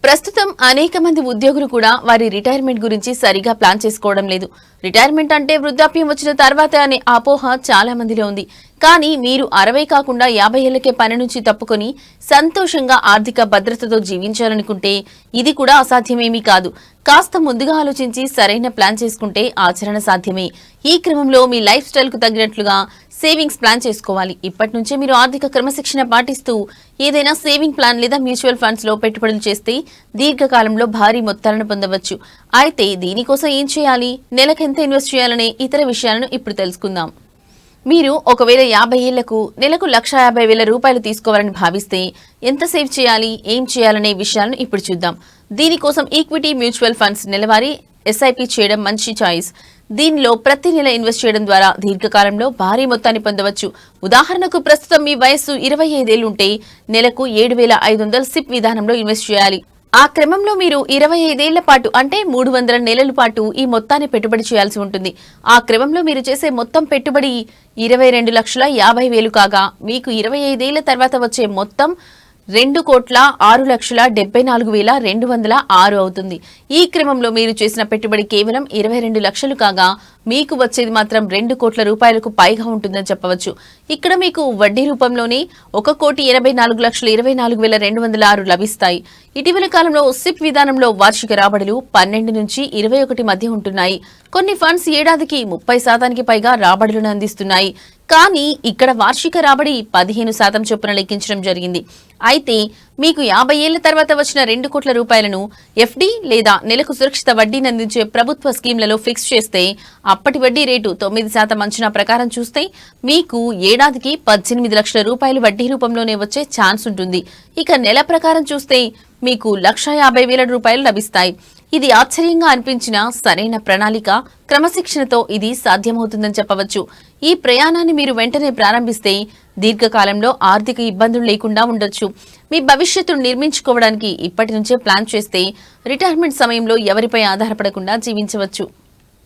ప్రస్తుతం అనేక మంది ఉద్యోగులు కూడా వారి రిటైర్మెంట్ గురించి సరిగా ప్లాన్ చేసుకోవడం లేదు. రిటైర్మెంట్ అంటే వృద్ధాప్యం వచ్చిన తర్వాత అనే అపోహ చాలా మందిలో ఉంది. కానీ మీరు 60 కాకుండా 50 ఏళ్లకే పని నుంచి తప్పుకొని సంతోషంగా ఆర్థిక భద్రతతో జీవించాలనుకుంటే ఇది కూడా అసాధ్యమేమీ కాదు. కాస్త ముందుగా ఆలోచించి సరైన ప్లాన్ చేసుకుంటే ఆచరణ సాధ్యమే. ఈ క్రమంలో మీ లైఫ్ స్టైల్ కు తగినట్లుగా సేవింగ్స్ ప్లాన్ చేసుకోవాలి. ఇప్పటి నుంచే మీరు ఆర్థిక క్రమశిక్షణ పాటిస్తూ ఏదైనా సేవింగ్ ప్లాన్ లేదా మ్యూచువల్ ఫండ్స్ లో పెట్టుబడులు చేస్తే దీర్ఘకాలంలో భారీ మొత్తాలను పొందవచ్చు. అయితే దీనికోసం ఏం చేయాలి, నెలకు ఎంత ఇన్వెస్ట్ చేయాలనే ఇతర విషయాలను ఇప్పుడు తెలుసుకుందాం. మీరు ఒకవేళ 50 ఏళ్లకు నెలకు 1,50,000 రూపాయలు తీసుకోవాలని భావిస్తే ఎంత సేవ్ చేయాలి, ఏం చేయాలనే విషయాలను ఇప్పుడు చూద్దాం. దీనికోసం ఈక్విటీ మ్యూచువల్ ఫండ్స్ నెలవారీ ఎస్ఐపి చేయడం మంచి చాయిస్. దీనిలో ప్రతి నెల ఇన్వెస్ట్ చేయడం ద్వారా దీర్ఘకాలంలో భారీ మొత్తాన్ని పొందవచ్చు. ఉదాహరణకు ప్రస్తుతం మీ వయస్సు 25 ఏళ్లు ఉంటే నెలకు 7,500 సిప్ విధానంలో ఇన్వెస్ట్ చేయాలి. ఆ క్రమంలో మీరు 25 ఏళ్ల పాటు అంటే 300 నెలల పాటు ఈ మొత్తాన్ని పెట్టుబడి చేయాల్సి ఉంటుంది. ఆ క్రమంలో మీరు చేసే మొత్తం పెట్టుబడి 22,50,000 కాగా మీకు 25 ఏళ్ల తర్వాత వచ్చే మొత్తం 2,6,74,206 అవుతుంది. ఈ క్రమంలో మీరు చేసిన పెట్టుబడి కేవలం 22 లక్షలు కాగా మీకు వచ్చేది మాత్రం 2 కోట్ల రూపాయలకు పైగా ఉంటుందని చెప్పవచ్చు. ఇక్కడ మీకు వడ్డీ రూపంలోనే 1,84,24,206 లభిస్తాయి. ఇటీవల కాలంలో సిప్ విధానంలో వార్షిక రాబడులు 12 నుంచి 21 మధ్య ఉంటున్నాయి. కొన్ని ఫండ్స్ ఏడాదికి 30% పైగా రాబడులను అందిస్తున్నాయి. కానీ ఇక్కడ వార్షిక రాబడి 15% చొప్పున లెక్కించడం జరిగింది. అయితే మీకు 50 ఏళ్ల తర్వాత వచ్చిన 2 కోట్ల రూపాయలను ఎఫ్డి లేదా నెలకు సురక్షిత వడ్డీని అందించే ప్రభుత్వ స్కీమ్లలో ఫిక్స్ చేస్తే అప్పటి వడ్డీ రేటు 9% అంచనా ప్రకారం చూస్తే మీకు ఏడాదికి 18 లక్షల రూపాయలు వడ్డీ రూపంలోనే వచ్చే ఛాన్స్ ఉంటుంది. ఇక నెల ప్రకారం చూస్తే మీకు 1,50,000 రూపాయలు లభిస్తాయి. ఇది ఆశ్చర్యంగా అనిపించిన సరైన ప్రణాళిక, క్రమశిక్షణతో ఇది సాధ్యమవుతుందని చెప్పవచ్చు. ఈ ప్రయాణాన్ని మీరు వెంటనే ప్రారంభిస్తే దీర్ఘకాలంలో ఆర్థిక ఇబ్బందులు లేకుండా ఉండొచ్చు. మీ భవిష్యత్తును నిర్మించుకోవడానికి ఇప్పటి నుంచే ప్లాన్ చేస్తే రిటైర్మెంట్ సమయంలో ఎవరిపై ఆధారపడకుండా జీవించవచ్చు.